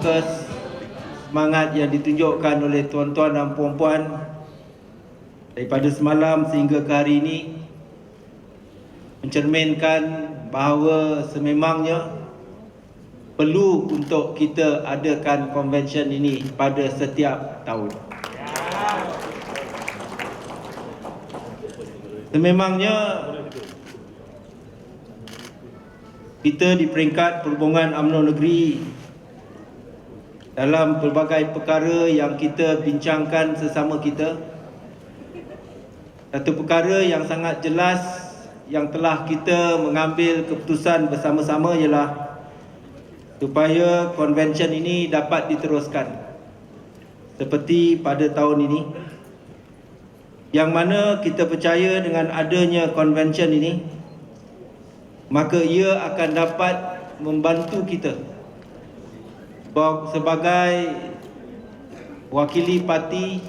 fokus, semangat yang ditunjukkan oleh tuan-tuan dan puan-puan daripada semalam sehingga ke hari ini mencerminkan bahawa sememangnya perlu untuk kita adakan konvensyen ini pada setiap tahun. Sememangnya kita di peringkat Perhubungan UMNO Negeri dalam pelbagai perkara yang kita bincangkan sesama kita, satu perkara yang sangat jelas yang telah kita mengambil keputusan bersama-sama ialah supaya konvensyen ini dapat diteruskan seperti pada tahun ini, yang mana kita percaya dengan adanya konvensyen ini, maka ia akan dapat membantu kita sebagai wakili parti,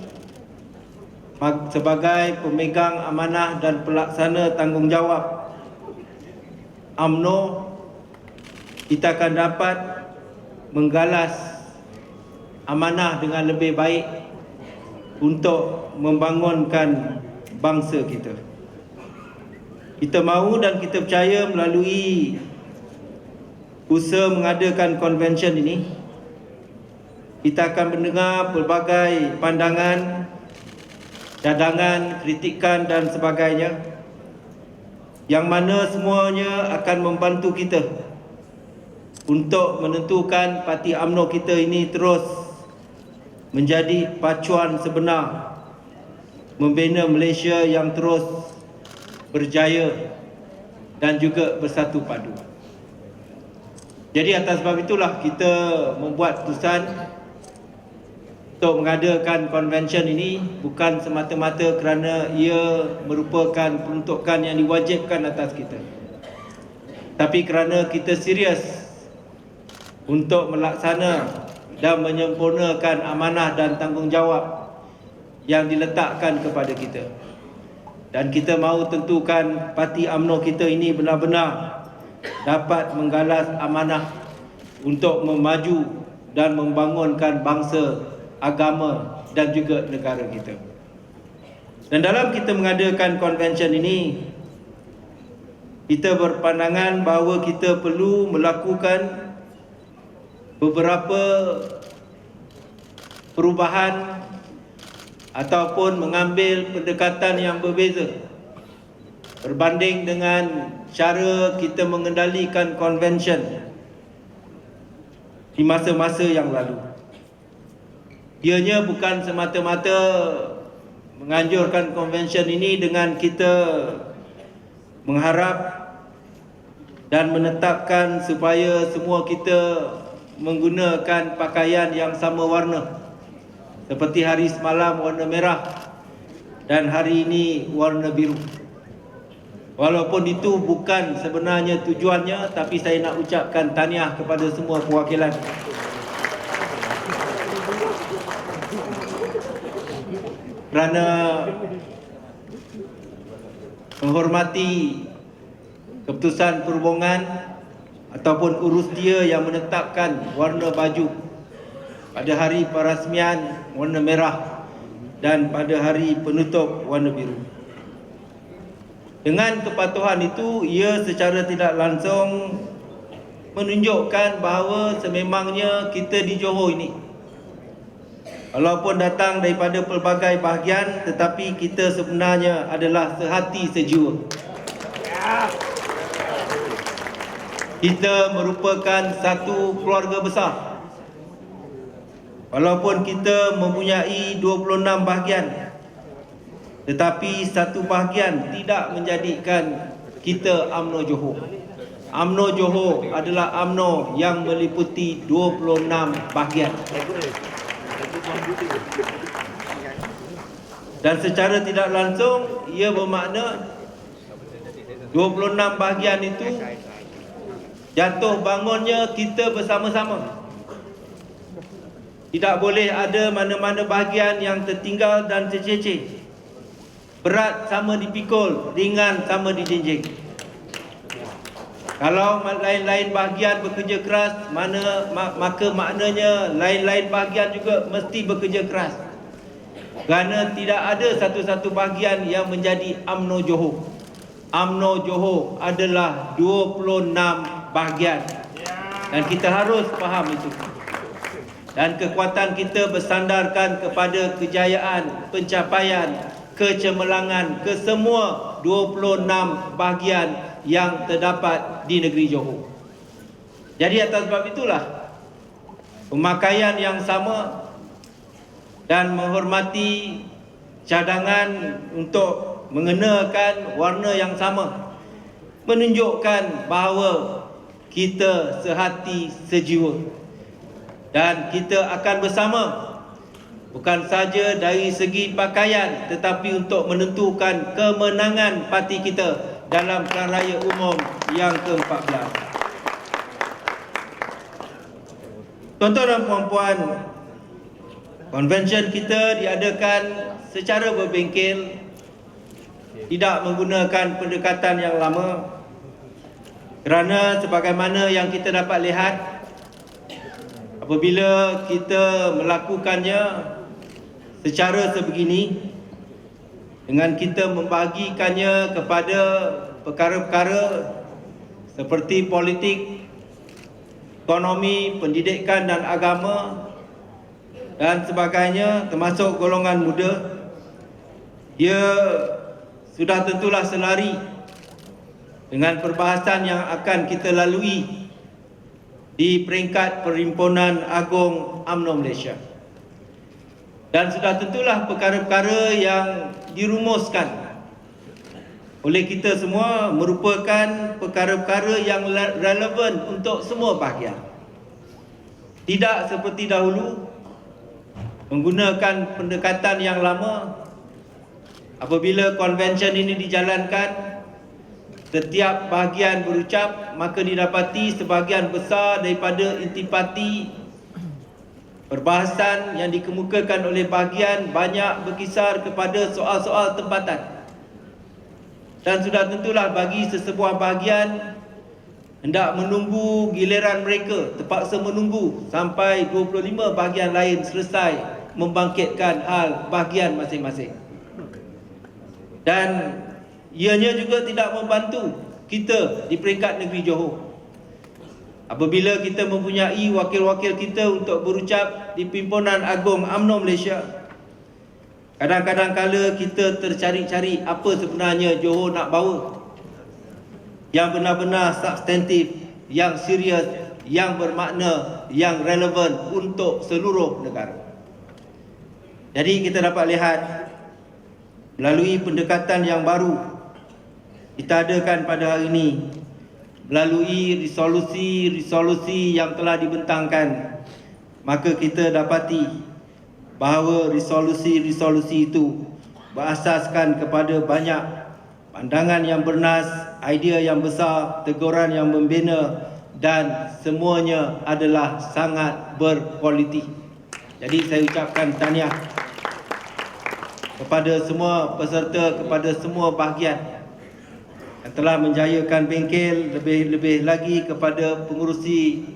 sebagai pemegang amanah dan pelaksana tanggungjawab UMNO, kita akan dapat menggalas amanah dengan lebih baik untuk membangunkan bangsa kita. Kita mahu dan kita percaya melalui usaha mengadakan konvensyen ini, kita akan mendengar pelbagai pandangan, cadangan, kritikan dan sebagainya, yang mana semuanya akan membantu kita untuk menentukan parti UMNO kita ini terus menjadi pacuan sebenar membina Malaysia yang terus berjaya dan juga bersatu padu. Jadi atas sebab itulah kita membuat keputusan untuk mengadakan konvensyen ini, bukan semata-mata kerana ia merupakan peruntukan yang diwajibkan atas kita, tapi kerana kita serius untuk melaksana dan menyempurnakan amanah dan tanggungjawab yang diletakkan kepada kita. Dan kita mahu tentukan parti UMNO kita ini benar-benar dapat menggalas amanah untuk memaju dan membangunkan bangsa, agama dan juga negara kita. Dan dalam kita mengadakan konvensyen ini, kita berpandangan bahawa kita perlu melakukan beberapa perubahan ataupun mengambil pendekatan yang berbeza berbanding dengan cara kita mengendalikan konvensyen di masa-masa yang lalu. Ianya bukan semata-mata menganjurkan konvensyen ini dengan kita mengharap dan menetapkan supaya semua kita menggunakan pakaian yang sama warna, seperti hari semalam warna merah dan hari ini warna biru. Walaupun itu bukan sebenarnya tujuannya, tapi saya nak ucapkan tahniah kepada semua perwakilan kerana menghormati keputusan perhubungan ataupun urus dia yang menetapkan warna baju pada hari perasmian warna merah dan pada hari penutup warna biru. Dengan kepatuhan itu, ia secara tidak langsung menunjukkan bahawa sememangnya kita di Johor ini, walaupun datang daripada pelbagai bahagian, tetapi kita sebenarnya adalah sehati sejiwa. Kita merupakan satu keluarga besar. Walaupun kita mempunyai 26 bahagian, tetapi satu bahagian tidak menjadikan kita UMNO Johor. UMNO Johor adalah UMNO yang meliputi 26 bahagian. Dan secara tidak langsung ia bermakna 26 bahagian itu jatuh bangunnya kita bersama-sama. Tidak boleh ada mana-mana bahagian yang tertinggal dan tercecer. Berat sama dipikul, ringan sama dijinjing. Kalau lain-lain bahagian bekerja keras, maka maknanya lain-lain bahagian juga mesti bekerja keras. Kerana tidak ada satu-satu bahagian yang menjadi UMNO Johor. UMNO Johor adalah 26 bahagian. Dan kita harus faham itu. Dan kekuatan kita bersandarkan kepada kejayaan, pencapaian, kecemerlangan ke semua 26 bahagian yang terdapat di negeri Johor. Jadi atas sebab itulah pemakaian yang sama dan menghormati cadangan untuk mengenakan warna yang sama menunjukkan bahawa kita sehati sejiwa dan kita akan bersama, bukan saja dari segi pakaian tetapi untuk menentukan kemenangan parti kita dalam Pilihan Raya Umum yang ke-14. Tuan-tuan dan puan-puan, konvensyen kita diadakan secara berbengkel, tidak menggunakan pendekatan yang lama, kerana sebagaimana yang kita dapat lihat, apabila kita melakukannya secara sebegini, dengan kita membahagikannya kepada perkara-perkara seperti politik, ekonomi, pendidikan dan agama dan sebagainya, termasuk golongan muda, ia sudah tentulah selari dengan perbahasan yang akan kita lalui di peringkat Perhimpunan Agung UMNO Malaysia. Dan sudah tentulah perkara-perkara yang dirumuskan oleh kita semua merupakan perkara-perkara yang relevan untuk semua bahagian. Tidak seperti dahulu menggunakan pendekatan yang lama. Apabila konvensyen ini dijalankan, setiap bahagian berucap, maka didapati sebahagian besar daripada intipati perbahasan yang dikemukakan oleh bahagian banyak berkisar kepada soal-soal tempatan. Dan sudah tentulah bagi sesebuah bahagian hendak menunggu giliran mereka, terpaksa menunggu sampai 25 bahagian lain selesai membangkitkan hal bahagian masing-masing. Dan ianya juga tidak membantu kita di peringkat negeri Johor. Apabila kita mempunyai wakil-wakil kita untuk berucap di Perhimpunan Agung UMNO Malaysia, kadang-kadang kala kita tercari-cari apa sebenarnya Johor nak bawa yang benar-benar substantif, yang serius, yang bermakna, yang relevan untuk seluruh negara. Jadi kita dapat lihat melalui pendekatan yang baru kita adakan pada hari ini, melalui resolusi yang telah dibentangkan, maka kita dapati bahawa resolusi itu berasaskan kepada banyak pandangan yang bernas, idea yang besar, teguran yang membina dan semuanya adalah sangat berkualiti. Jadi saya ucapkan tahniah kepada semua peserta, kepada semua bahagian yang telah menjayakan bengkel, lebih-lebih lagi kepada pengurusi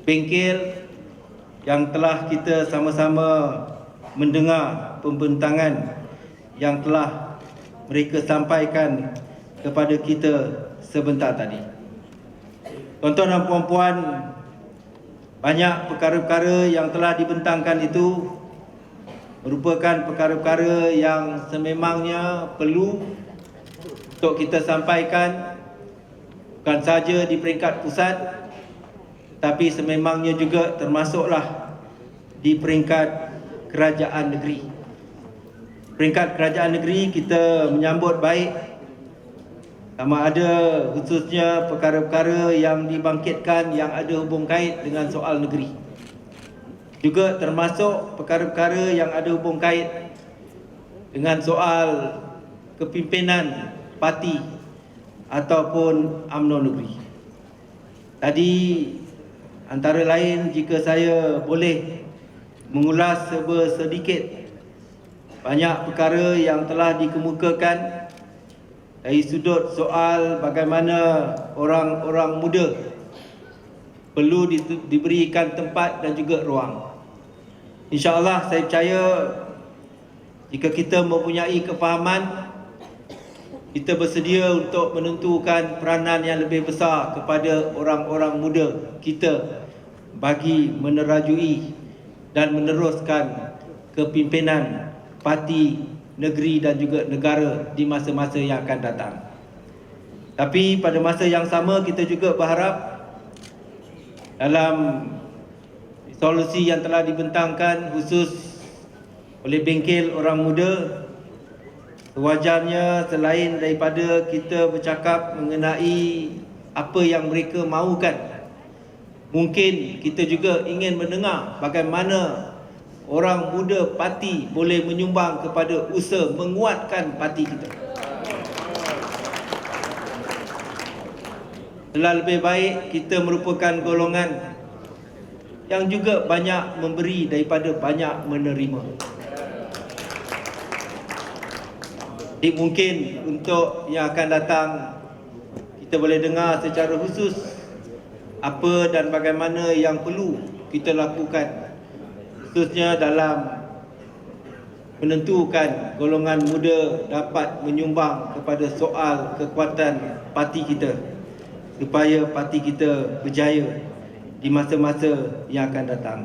bengkel yang telah kita sama-sama mendengar pembentangan yang telah mereka sampaikan kepada kita sebentar tadi. Tuan-tuan dan puan-puan, banyak perkara-perkara yang telah dibentangkan itu merupakan perkara-perkara yang sememangnya perlu untuk kita sampaikan, bukan saja di peringkat pusat, tapi sememangnya juga termasuklah di peringkat kerajaan negeri. Peringkat kerajaan negeri kita menyambut baik, sama ada khususnya perkara-perkara yang dibangkitkan yang ada hubung kait dengan soal negeri. Juga termasuk perkara-perkara yang ada hubung kait dengan soal kepimpinan parti ataupun UMNO negeri. Tadi antara lain, jika saya boleh mengulas sedikit banyak perkara yang telah dikemukakan dari sudut soal bagaimana orang-orang muda perlu diberikan tempat dan juga ruang. InsyaAllah saya percaya jika kita mempunyai kefahaman, kita bersedia untuk menentukan peranan yang lebih besar kepada orang-orang muda kita bagi menerajui dan meneruskan kepimpinan parti, negeri dan juga negara di masa-masa yang akan datang. Tapi pada masa yang sama kita juga berharap dalam resolusi yang telah dibentangkan khusus oleh bengkel orang muda, sewajarnya selain daripada kita bercakap mengenai apa yang mereka mahukan, mungkin kita juga ingin mendengar bagaimana orang muda parti boleh menyumbang kepada usaha menguatkan parti kita. Telah lebih baik kita merupakan golongan yang juga banyak memberi daripada banyak menerima. Jadi mungkin untuk yang akan datang kita boleh dengar secara khusus apa dan bagaimana yang perlu kita lakukan, khususnya dalam menentukan golongan muda dapat menyumbang kepada soal kekuatan parti kita supaya parti kita berjaya di masa-masa yang akan datang.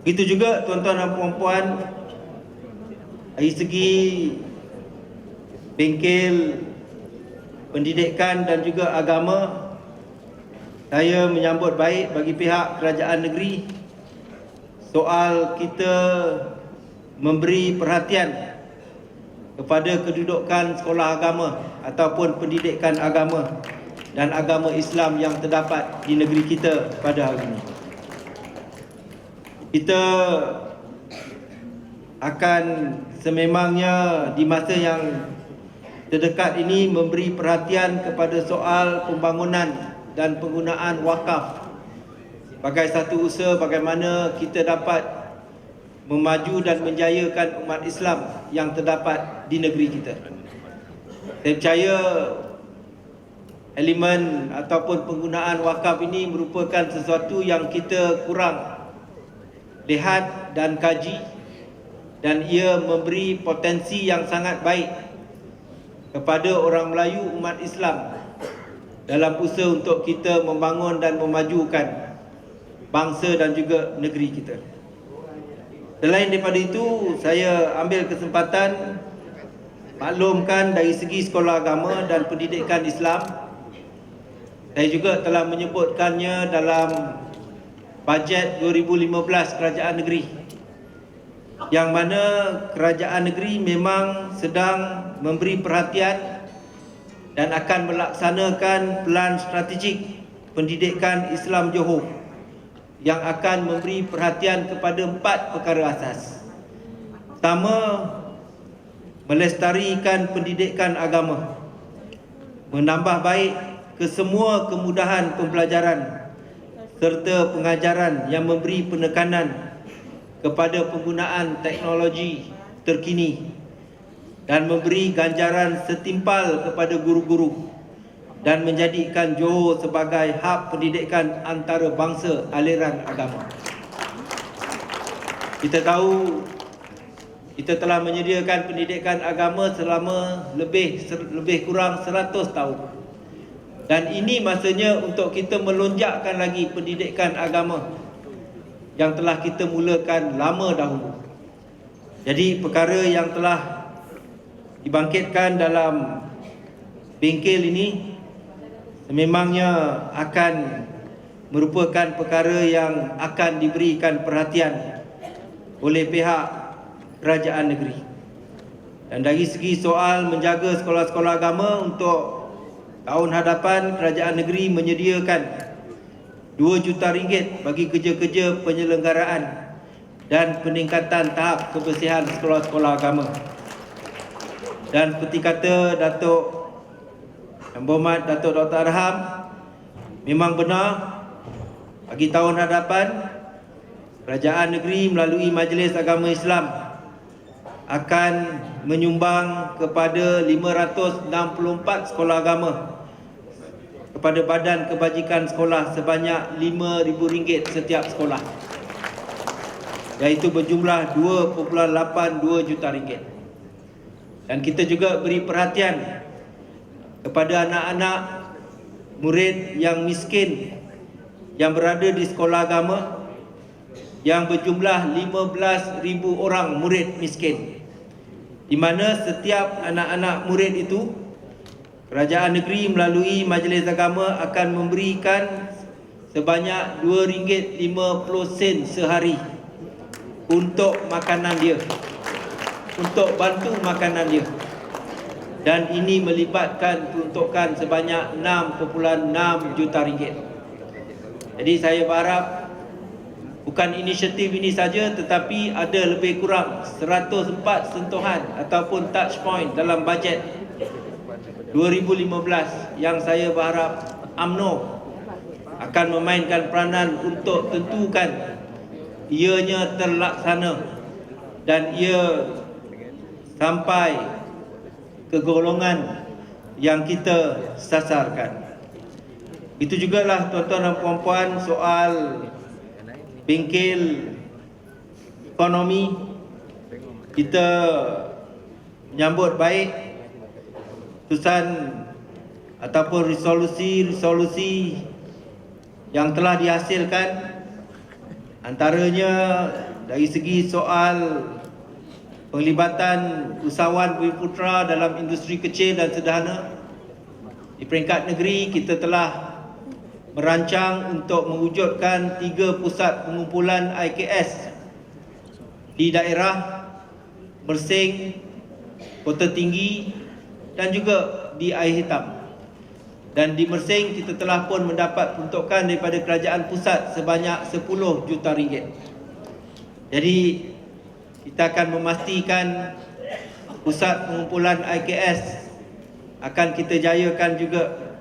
Begitu juga tuan-tuan dan puan-puan, dari segi bengkel pendidikan dan juga agama, saya menyambut baik bagi pihak kerajaan negeri soal kita memberi perhatian kepada kedudukan sekolah agama ataupun pendidikan agama dan agama Islam yang terdapat di negeri kita pada hari ini. Kita akan sememangnya di masa yang terdekat ini memberi perhatian kepada soal pembangunan dan penggunaan wakaf sebagai satu usaha bagaimana kita dapat memaju dan menjayakan umat Islam yang terdapat di negeri kita. Saya percaya elemen ataupun penggunaan wakaf ini merupakan sesuatu yang kita kurang lihat dan kaji, dan ia memberi potensi yang sangat baik kepada orang Melayu umat Islam dalam usaha untuk kita membangun dan memajukan bangsa dan juga negeri kita. Selain daripada itu, saya ambil kesempatan maklumkan dari segi sekolah agama dan pendidikan Islam, saya juga telah menyebutkannya dalam bajet 2015 kerajaan negeri, yang mana kerajaan negeri memang sedang memberi perhatian dan akan melaksanakan plan strategik pendidikan Islam Johor yang akan memberi perhatian kepada 4 perkara asas. Pertama, melestarikan pendidikan agama, menambah baik kesemua kemudahan pembelajaran serta pengajaran yang memberi penekanan kepada penggunaan teknologi terkini dan memberi ganjaran setimpal kepada guru-guru dan menjadikan Johor sebagai hub pendidikan antarabangsa aliran agama. Kita tahu kita telah menyediakan pendidikan agama selama lebih kurang 100 tahun. Dan ini masanya untuk kita melonjakkan lagi pendidikan agama yang telah kita mulakan lama dahulu. Jadi perkara yang telah dibangkitkan dalam bengkel ini sememangnya akan merupakan perkara yang akan diberikan perhatian oleh pihak kerajaan negeri. Dan dari segi soal menjaga sekolah-sekolah agama, untuk tahun hadapan kerajaan negeri menyediakan RM2 juta bagi kerja-kerja penyelenggaraan dan peningkatan tahap kebersihan sekolah-sekolah agama. Dan seperti kata Datuk Yang Berhormat Datuk Dr. Arham, memang benar bagi tahun hadapan kerajaan negeri melalui Majlis Agama Islam akan menyumbang kepada 564 sekolah agama kepada Badan Kebajikan Sekolah sebanyak RM5,000 setiap sekolah, iaitu berjumlah RM2.82 juta. Dan kita juga beri perhatian kepada anak-anak murid yang miskin yang berada di sekolah agama yang berjumlah 15,000 orang murid miskin, di mana setiap anak-anak murid itu kerajaan negeri melalui Majlis Agama akan memberikan sebanyak RM2.50 sehari untuk makanan dia, untuk bantu makanan dia. Dan ini melibatkan peruntukan sebanyak RM6.6 juta. Jadi saya berharap bukan inisiatif ini saja, tetapi ada lebih kurang 104 sentuhan ataupun touch point dalam bajet 2015 yang saya berharap UMNO akan memainkan peranan untuk tentukan ianya terlaksana dan ia sampai ke golongan yang kita sasarkan. Itu jugalah tuan-tuan dan puan-puan soal bengkel ekonomi. Kita menyambut baik keputusan ataupun resolusi yang telah dihasilkan, antaranya dari segi soal penglibatan usahawan Bumiputera dalam industri kecil dan sederhana. Di peringkat negeri kita telah merancang untuk mewujudkan 3 pusat pengumpulan IKS di daerah Mersing, Kota Tinggi dan juga di Air Hitam. Dan di Mersing kita telah pun mendapat peruntukan daripada kerajaan pusat sebanyak RM10 juta. Jadi kita akan memastikan pusat pengumpulan IKS akan kita jayakan juga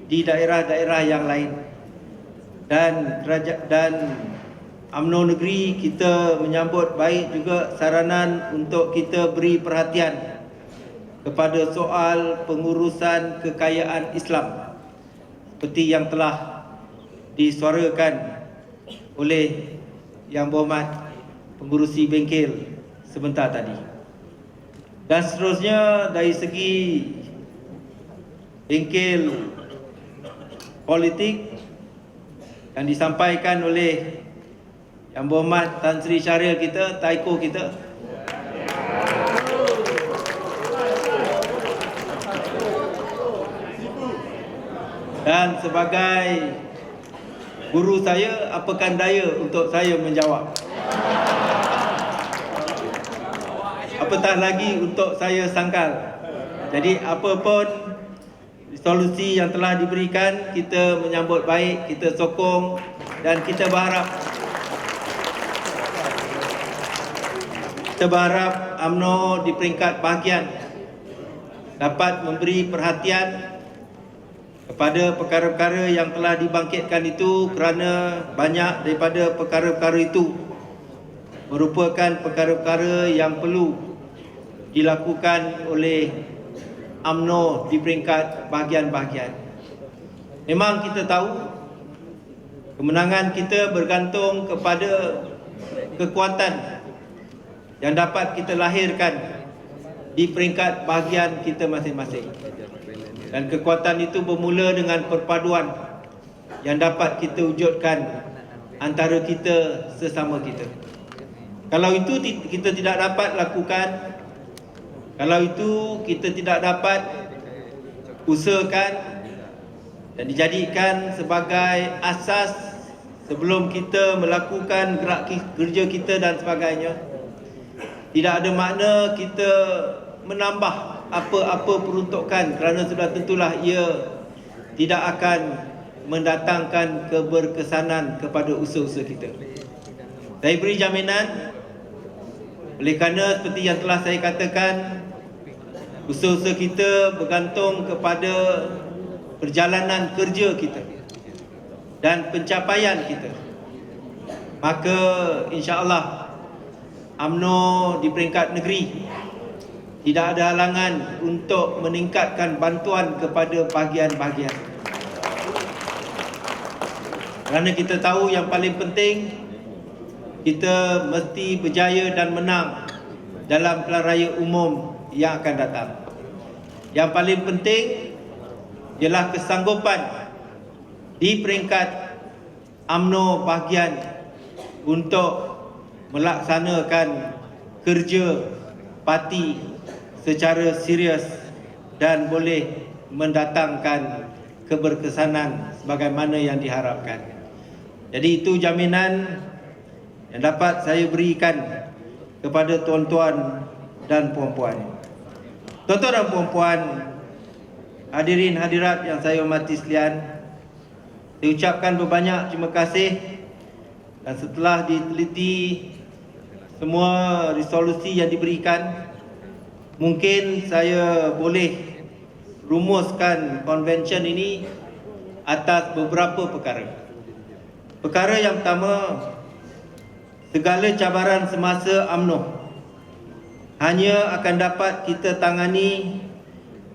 di daerah-daerah yang lain. Dan UMNO negeri kita menyambut baik juga saranan untuk kita beri perhatian kepada soal pengurusan kekayaan Islam seperti yang telah disuarakan oleh Yang Berhormat Pengurusi Bengkel sebentar tadi. Dan seterusnya dari segi bengkel politik yang disampaikan oleh Yang Berhormat Tan Sri Syahril kita, Taiko kita. Dan sebagai guru saya, apakan daya untuk saya menjawab? Apatah lagi untuk saya sangkal. Jadi apapun solusi yang telah diberikan, kita menyambut baik, kita sokong dan kita berharap UMNO di peringkat bahagian dapat memberi perhatian kepada perkara-perkara yang telah dibangkitkan itu, kerana banyak daripada perkara-perkara itu merupakan perkara-perkara yang perlu dilakukan oleh UMNO di peringkat bahagian-bahagian. Memang kita tahu kemenangan kita bergantung kepada kekuatan yang dapat kita lahirkan di peringkat bahagian kita masing-masing. Dan kekuatan itu bermula dengan perpaduan yang dapat kita wujudkan antara kita sesama kita. Kalau itu kita tidak dapat lakukan, kalau itu kita tidak dapat usahakan dan dijadikan sebagai asas sebelum kita melakukan gerak kerja kita dan sebagainya, tidak ada makna kita menambah apa-apa peruntukan, kerana sudah tentulah ia tidak akan mendatangkan keberkesanan kepada usaha-usaha kita. Saya beri jaminan, oleh kerana seperti yang telah saya katakan, usaha-usaha kita bergantung kepada perjalanan kerja kita dan pencapaian kita. Maka insya-Allah UMNO di peringkat negeri tidak ada halangan untuk meningkatkan bantuan kepada bahagian-bahagian. Kerana kita tahu yang paling penting, kita mesti berjaya dan menang dalam pilihan raya umum yang akan datang. Yang paling penting ialah kesanggupan di peringkat UMNO bahagian untuk melaksanakan kerja parti secara serius dan boleh mendatangkan keberkesanan sebagaimana yang diharapkan. Jadi itu jaminan yang dapat saya berikan kepada tuan-tuan dan puan-puan. Tuan-tuan dan puan-puan, hadirin hadirat yang saya hormati sekalian, saya ucapkan berbanyak terima kasih, dan setelah diteliti semua resolusi yang diberikan, mungkin saya boleh rumuskan konvensyen ini atas beberapa perkara. Perkara yang pertama, segala cabaran semasa UMNO hanya akan dapat kita tangani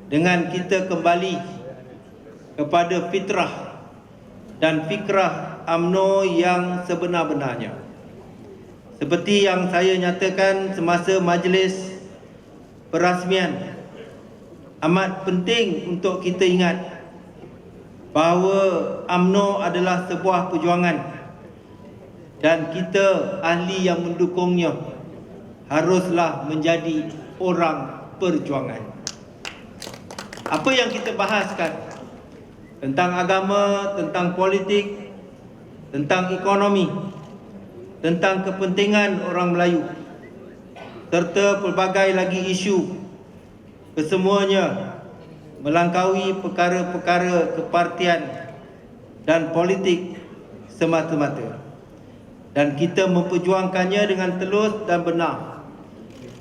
dengan kita kembali kepada fitrah dan fikrah UMNO yang sebenar-benarnya. Seperti yang saya nyatakan semasa majlis perasmian, amat penting untuk kita ingat bahawa UMNO adalah sebuah perjuangan dan kita ahli yang mendukungnya haruslah menjadi orang perjuangan. Apa yang kita bahaskan tentang agama, tentang politik, tentang ekonomi, tentang kepentingan orang Melayu, serta pelbagai lagi isu, kesemuanya melangkaui perkara-perkara kepartian dan politik semata-mata. Dan kita memperjuangkannya dengan telus dan benar.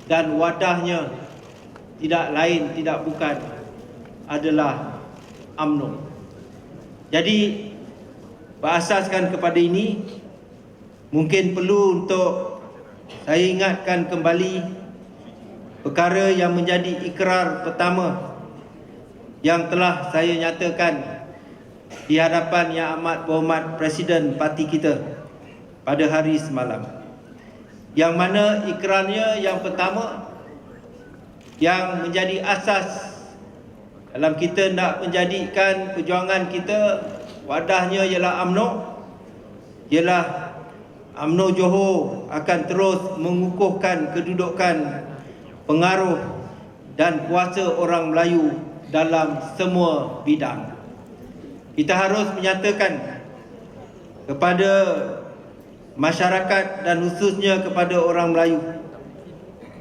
Dan wadahnya tidak lain, tidak bukan adalah UMNO. Jadi berasaskan kepada ini, mungkin perlu untuk saya ingatkan kembali perkara yang menjadi ikrar pertama yang telah saya nyatakan di hadapan Yang Amat Berhormat Presiden parti kita pada hari semalam. Yang mana ikrarnya yang pertama yang menjadi asas dalam kita nak menjadikan perjuangan kita wadahnya ialah UMNO, ialah UMNO Johor akan terus mengukuhkan kedudukan, pengaruh dan kuasa orang Melayu dalam semua bidang. Kita harus menyatakan kepada masyarakat dan khususnya kepada orang Melayu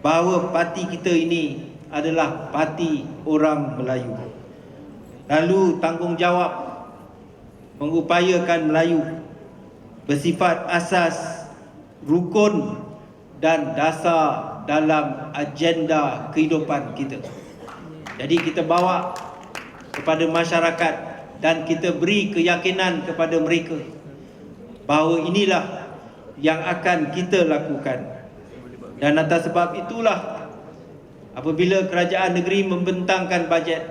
bahawa parti kita ini adalah parti orang Melayu. Lalu tanggungjawab mengupayakan Melayu bersifat asas, rukun dan dasar dalam agenda kehidupan kita. Jadi kita bawa kepada masyarakat dan kita beri keyakinan kepada mereka bahawa inilah yang akan kita lakukan. Dan atas sebab itulah apabila kerajaan negeri membentangkan bajet,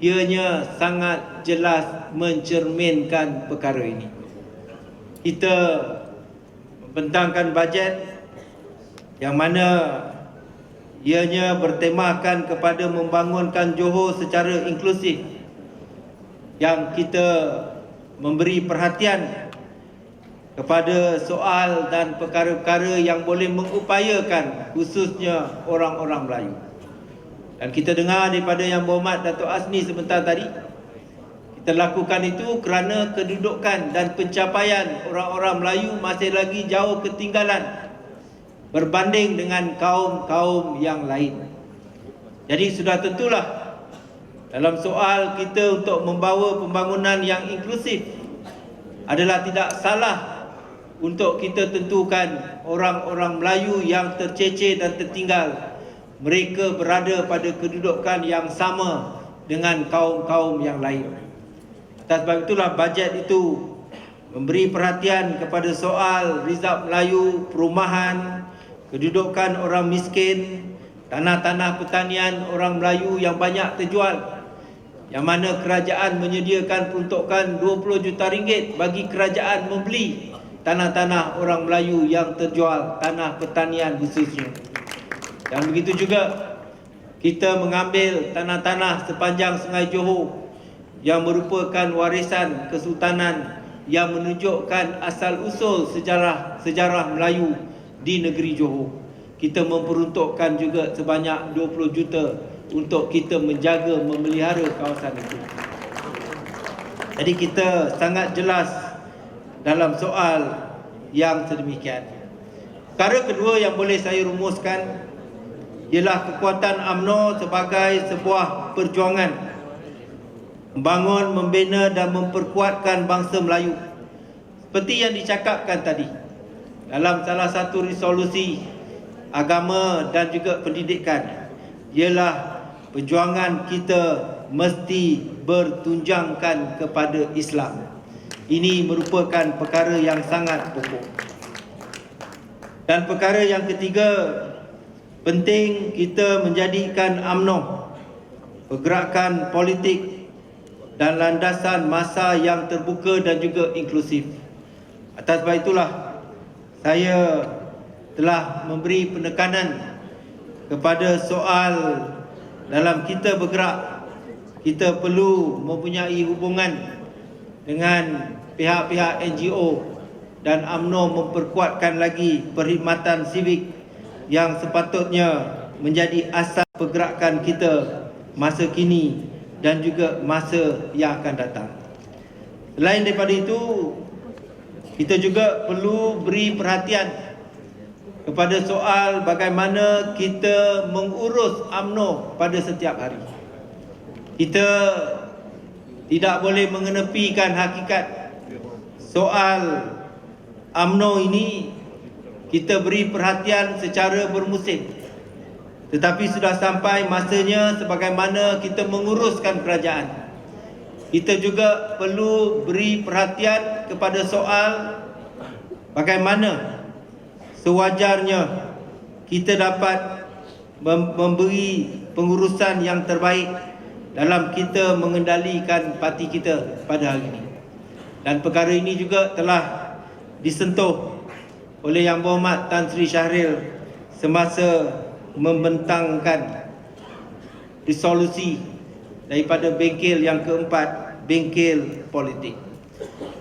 ianya sangat jelas mencerminkan perkara ini. Kita membentangkan bajet yang mana ianya bertemakan kepada membangunkan Johor secara inklusif, yang kita memberi perhatian kepada soal dan perkara-perkara yang boleh mengupayakan khususnya orang-orang Melayu. Dan kita dengar daripada Yang Berhormat Datuk Azmi sebentar tadi, kita lakukan itu kerana kedudukan dan pencapaian orang-orang Melayu masih lagi jauh ketinggalan berbanding dengan kaum-kaum yang lain. Jadi sudah tentulah dalam soal kita untuk membawa pembangunan yang inklusif adalah tidak salah untuk kita tentukan orang-orang Melayu yang tercecer dan tertinggal, mereka berada pada kedudukan yang sama dengan kaum-kaum yang lain. Atas sebab itulah bajet itu memberi perhatian kepada soal rizab Melayu, perumahan, kedudukan orang miskin tanah-tanah pertanian orang Melayu yang banyak terjual, yang mana kerajaan menyediakan peruntukan 20 juta ringgit bagi kerajaan membeli tanah-tanah orang Melayu yang terjual, tanah pertanian khususnya. Dan begitu juga kita mengambil tanah-tanah sepanjang Sungai Johor yang merupakan warisan kesultanan yang menunjukkan asal-usul sejarah Melayu di negeri Johor. Kita memperuntukkan juga sebanyak 20 juta untuk kita menjaga, memelihara kawasan itu. Jadi kita sangat jelas dalam soal yang sedemikian. Perkara kedua yang boleh saya rumuskan ialah kekuatan UMNO sebagai sebuah perjuangan membangun, membina dan memperkuatkan bangsa Melayu. Seperti yang dicakapkan tadi dalam salah satu resolusi agama dan juga pendidikan, ialah perjuangan kita mesti bertunjangkan kepada Islam. Ini merupakan perkara yang sangat pokok. Dan perkara yang ketiga, penting kita menjadikan UMNO pergerakan politik dan landasan masa yang terbuka dan juga inklusif. Atas sebab itulah saya telah memberi penekanan kepada soal dalam kita bergerak, kita perlu mempunyai hubungan dengan pihak-pihak NGO dan UMNO memperkuatkan lagi perkhidmatan sivik yang sepatutnya menjadi asas pergerakan kita masa kini dan juga masa yang akan datang. Selain daripada itu, kita juga perlu beri perhatian kepada soal bagaimana kita mengurus UMNO pada setiap hari. Kita tidak boleh mengenepikan hakikat soal UMNO ini. Kita beri perhatian secara bermusim. Tetapi sudah sampai masanya sebagaimana kita menguruskan kerajaan, kita juga perlu beri perhatian kepada soal bagaimana sewajarnya kita dapat memberi pengurusan yang terbaik dalam kita mengendalikan parti kita pada hari ini. Dan perkara ini juga telah disentuh oleh Yang Berhormat Tan Sri Syahril semasa membentangkan resolusi daripada bengkel yang keempat, bengkel politik.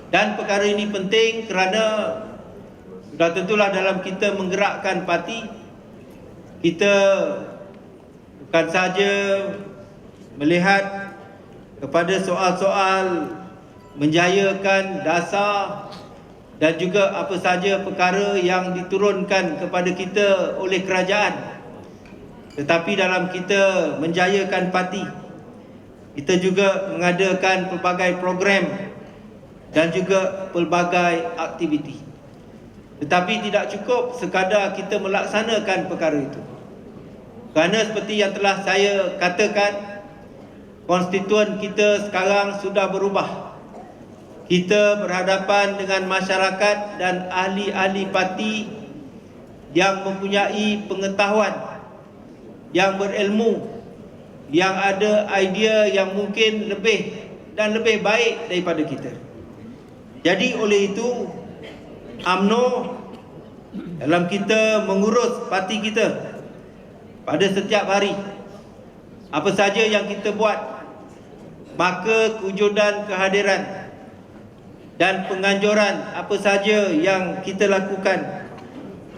Dan perkara ini penting kerana sudah tentulah dalam kita menggerakkan parti, kita bukan sahaja melihat kepada soal-soal menjayakan dasar dan juga apa sahaja perkara yang diturunkan kepada kita oleh kerajaan, tetapi dalam kita menjayakan parti, kita juga mengadakan pelbagai program dan juga pelbagai aktiviti. Tetapi tidak cukup sekadar kita melaksanakan perkara itu, kerana seperti yang telah saya katakan, konstituen kita sekarang sudah berubah. Kita berhadapan dengan masyarakat dan ahli-ahli parti yang mempunyai pengetahuan, yang berilmu, yang ada idea yang mungkin lebih dan lebih baik daripada kita. Jadi oleh itu, UMNO dalam kita mengurus parti kita pada setiap hari, apa saja yang kita buat, maka kewujudan kehadiran dan penganjuran apa saja yang kita lakukan,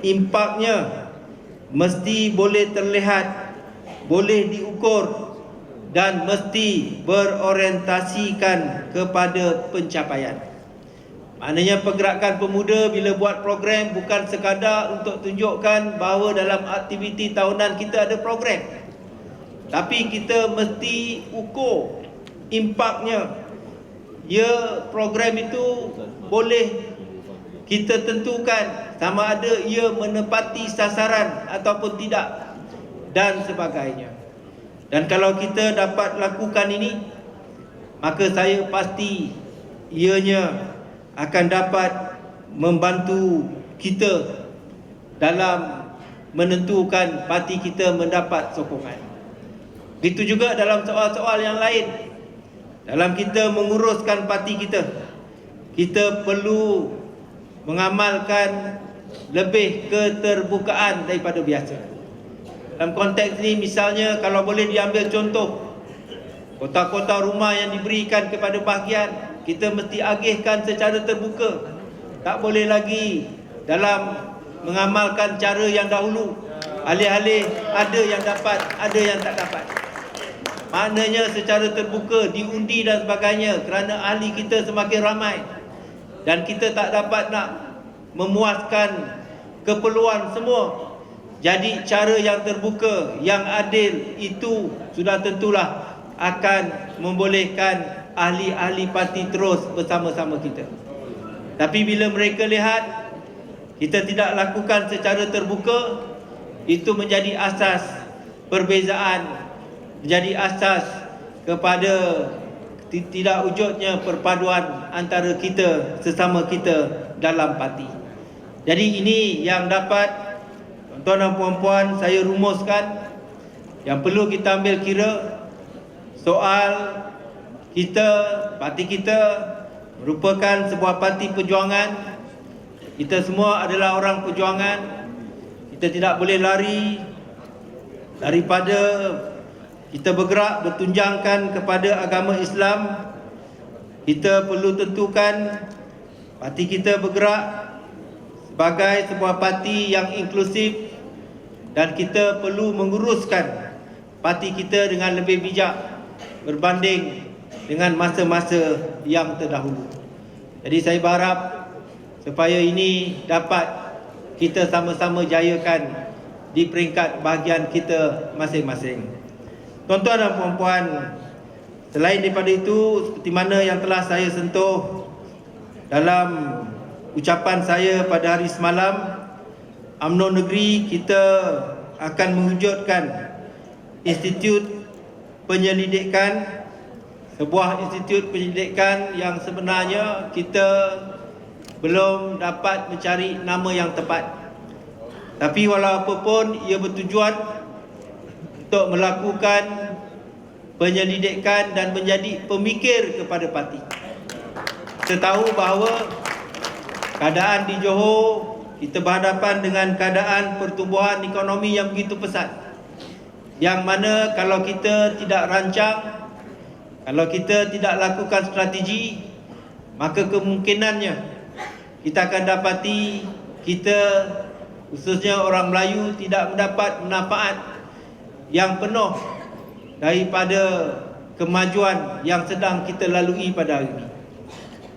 impaknya mesti boleh terlihat, boleh diukur dan mesti berorientasikan kepada pencapaian. Maknanya pergerakan pemuda bila buat program bukan sekadar untuk tunjukkan bahawa dalam aktiviti tahunan kita ada program, tapi kita mesti ukur impaknya. Ya, program itu boleh kita tentukan sama ada ia menepati sasaran ataupun tidak dan sebagainya. Dan kalau kita dapat lakukan ini, maka saya pasti ianya akan dapat membantu kita dalam menentukan parti kita mendapat sokongan. Begitu juga dalam soal-soal yang lain. Dalam kita menguruskan parti kita, kita perlu mengamalkan lebih keterbukaan daripada biasa. Dalam konteks ini, misalnya kalau boleh diambil contoh, kota-kota rumah yang diberikan kepada bahagian, kita mesti agihkan secara terbuka. Tak boleh lagi dalam mengamalkan cara yang dahulu, alih-alih ada yang dapat, ada yang tak dapat. Maknanya secara terbuka, diundi dan sebagainya, kerana ahli kita semakin ramai dan kita tak dapat nak memuaskan keperluan semua. Jadi cara yang terbuka, yang adil itu sudah tentulah akan membolehkan ahli-ahli parti terus bersama-sama kita. Tapi bila mereka lihat kita tidak lakukan secara terbuka, itu menjadi asas perbezaan, menjadi asas kepada tidak wujudnya perpaduan antara kita sesama kita dalam parti. Jadi ini yang dapat tuan dan puan-puan saya rumuskan, yang perlu kita ambil kira. Soal kita, parti kita merupakan sebuah parti perjuangan. Kita semua adalah orang perjuangan. Kita tidak boleh lari daripada kita bergerak bertunjangkan kepada agama Islam. Kita perlu tentukan parti kita bergerak sebagai sebuah parti yang inklusif, dan kita perlu menguruskan parti kita dengan lebih bijak berbanding dengan masa-masa yang terdahulu. Jadi saya berharap supaya ini dapat kita sama-sama jayakan di peringkat bahagian kita masing-masing. Tuan-tuan dan puan-puan, selain daripada itu, seperti mana yang telah saya sentuh dalam ucapan saya pada hari semalam, UMNO Negeri kita akan mewujudkan institut penyelidikan, sebuah institut penyelidikan yang sebenarnya kita belum dapat mencari nama yang tepat. Tapi walau apapun, ia bertujuan untuk melakukan penyelidikan dan menjadi pemikir kepada parti. Kita tahu bahawa keadaan di Johor, kita berhadapan dengan keadaan pertumbuhan ekonomi yang begitu pesat, yang mana kalau kita tidak rancang, kalau kita tidak lakukan strategi, maka kemungkinannya kita akan dapati kita, khususnya orang Melayu, tidak mendapat manfaat yang penuh daripada kemajuan yang sedang kita lalui pada hari ini.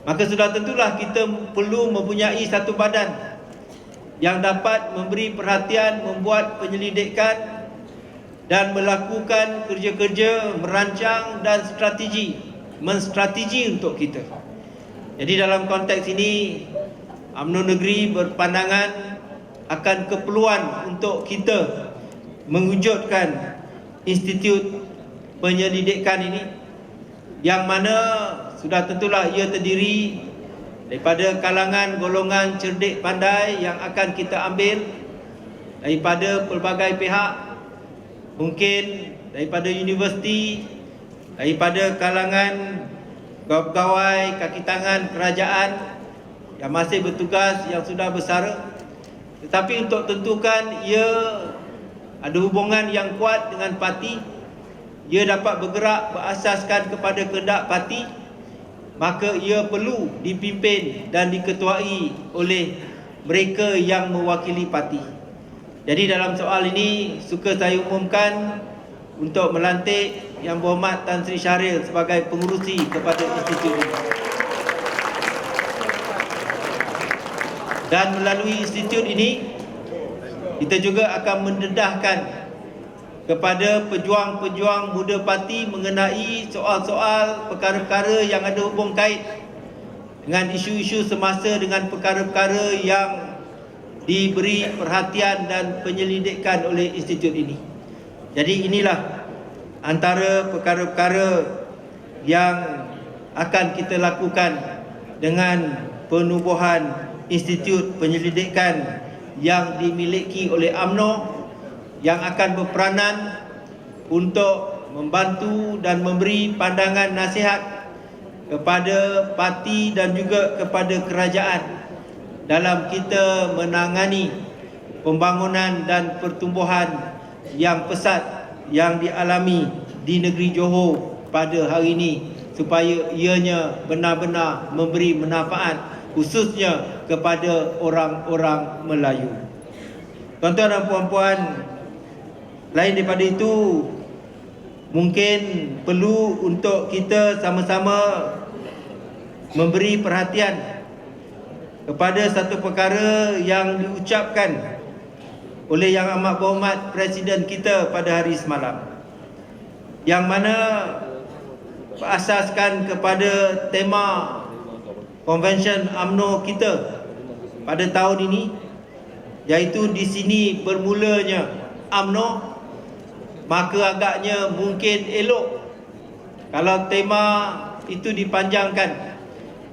Maka sudah tentulah kita perlu mempunyai satu badan yang dapat memberi perhatian, membuat penyelidikan dan melakukan kerja-kerja merancang dan menstrategi untuk kita. Jadi dalam konteks ini, UMNO Negeri berpandangan akan keperluan untuk kita mewujudkan institut penyelidikan ini, yang mana sudah tentulah ia terdiri daripada kalangan golongan cerdik pandai yang akan kita ambil daripada pelbagai pihak, mungkin daripada universiti, daripada kalangan pegawai kaki tangan kerajaan yang masih bertugas, yang sudah bersara. Tetapi untuk tentukan ia ada hubungan yang kuat dengan parti, ia dapat bergerak berasaskan kepada kehendak parti, maka ia perlu dipimpin dan diketuai oleh mereka yang mewakili parti. Jadi dalam soal ini, suka saya umumkan untuk melantik Yang Berhormat Tan Sri Syahril sebagai pengurusi kepada institut ini. Dan melalui institut ini, kita juga akan mendedahkan kepada pejuang-pejuang muda parti mengenai soal-soal perkara-perkara yang ada hubung kait dengan isu-isu semasa, dengan perkara-perkara yang diberi perhatian dan penyelidikan oleh institut ini. Jadi inilah antara perkara-perkara yang akan kita lakukan dengan penubuhan institut penyelidikan yang dimiliki oleh UMNO yang akan berperanan untuk membantu dan memberi pandangan nasihat kepada parti dan juga kepada kerajaan dalam kita menangani pembangunan dan pertumbuhan yang pesat yang dialami di negeri Johor pada hari ini, supaya ianya benar-benar memberi manfaat khususnya kepada orang-orang Melayu. Tuan-tuan dan puan-puan, lain daripada itu, mungkin perlu untuk kita sama-sama memberi perhatian kepada satu perkara yang diucapkan oleh Yang Amat Berhormat Presiden kita pada hari semalam, yang mana berasaskan kepada tema Convention UMNO kita pada tahun ini, iaitu di sini bermulanya UMNO. Maka agaknya mungkin elok kalau tema itu dipanjangkan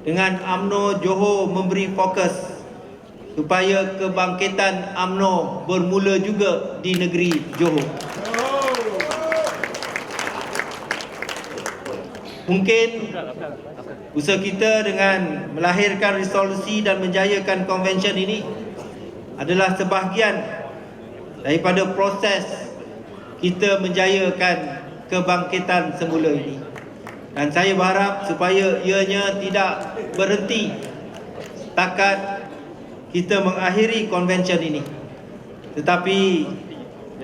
dengan UMNO Johor memberi fokus supaya kebangkitan UMNO bermula juga di negeri Johor. Mungkin usaha kita dengan melahirkan resolusi dan menjayakan konvensyen ini adalah sebahagian daripada proses kita menjayakan kebangkitan semula ini. Dan saya berharap supaya ianya tidak berhenti setakat kita mengakhiri konvensyen ini, tetapi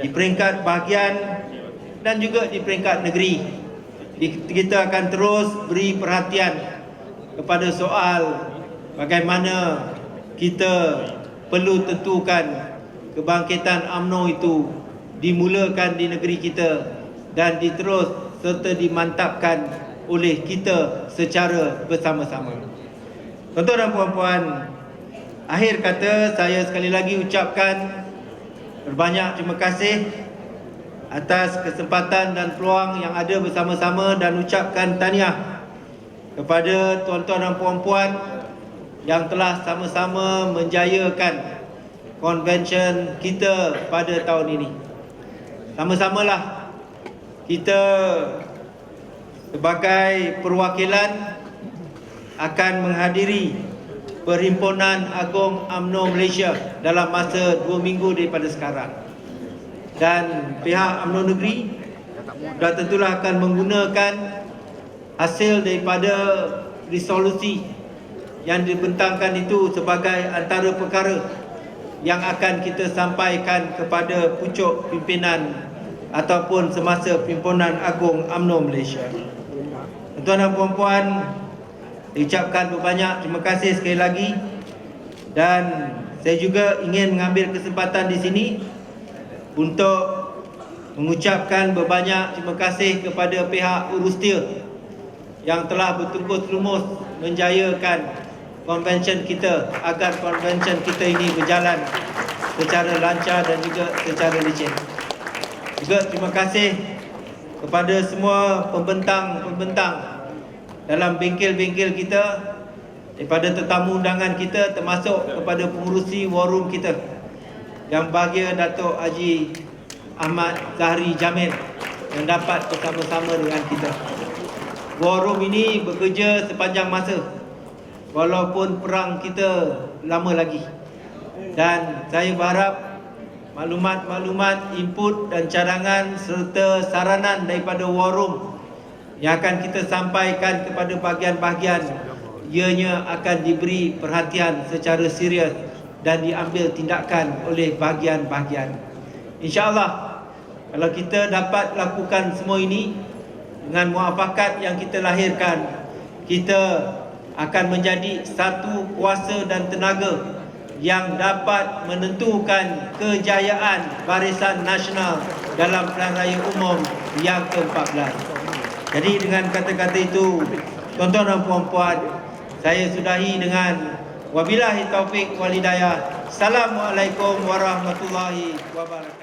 di peringkat bahagian dan juga di peringkat negeri kita akan terus beri perhatian kepada soal bagaimana kita perlu tentukan kebangkitan UMNO itu dimulakan di negeri kita dan diterus serta dimantapkan oleh kita secara bersama-sama. Tuan-tuan dan puan-puan, akhir kata saya sekali lagi ucapkan berbanyak terima kasih atas kesempatan dan peluang yang ada bersama-sama dan ucapkan tahniah kepada tuan-tuan dan puan-puan yang telah sama-sama menjayakan konvensyen kita pada tahun ini. Sama-samalah kita sebagai perwakilan akan menghadiri Perhimpunan Agung UMNO Malaysia dalam masa 2 minggu daripada sekarang. Dan pihak UMNO Negeri dah tentulah akan menggunakan hasil daripada resolusi yang dibentangkan itu sebagai antara perkara yang akan kita sampaikan kepada pucuk pimpinan ataupun semasa Perhimpunan Agung UMNO Malaysia. Tuan-tuan dan puan-puan, ucapkan berbanyak terima kasih sekali lagi, dan saya juga ingin mengambil kesempatan di sini untuk mengucapkan berbanyak terima kasih kepada pihak Urustia yang telah bertungkus lumus menjayakan konvensyen kita agar konvensyen kita ini berjalan secara lancar dan juga secara licin. Juga terima kasih kepada semua pembentang-pembentang dalam bengkel-bengkel kita, daripada tetamu undangan kita, termasuk kepada pengurusi war room kita yang bahagia Datuk Haji Ahmad Zahri Jamil yang dapat bersama-sama dengan kita. War room ini bekerja sepanjang masa walaupun perang kita lama lagi, dan saya berharap maklumat-maklumat, input dan cadangan serta saranan daripada war room yang akan kita sampaikan kepada bahagian-bahagian, ianya akan diberi perhatian secara serius dan diambil tindakan oleh bahagian-bahagian. InsyaAllah kalau kita dapat lakukan semua ini dengan muafakat yang kita lahirkan, kita akan menjadi satu kuasa dan tenaga yang dapat menentukan kejayaan Barisan Nasional dalam Pilihan Raya Umum yang ke-14. Jadi dengan kata-kata itu, tuan-tuan dan puan-puan, saya sudahi dengan wabillahi taufik wal hidayah. Assalamualaikum warahmatullahi wabarakatuh.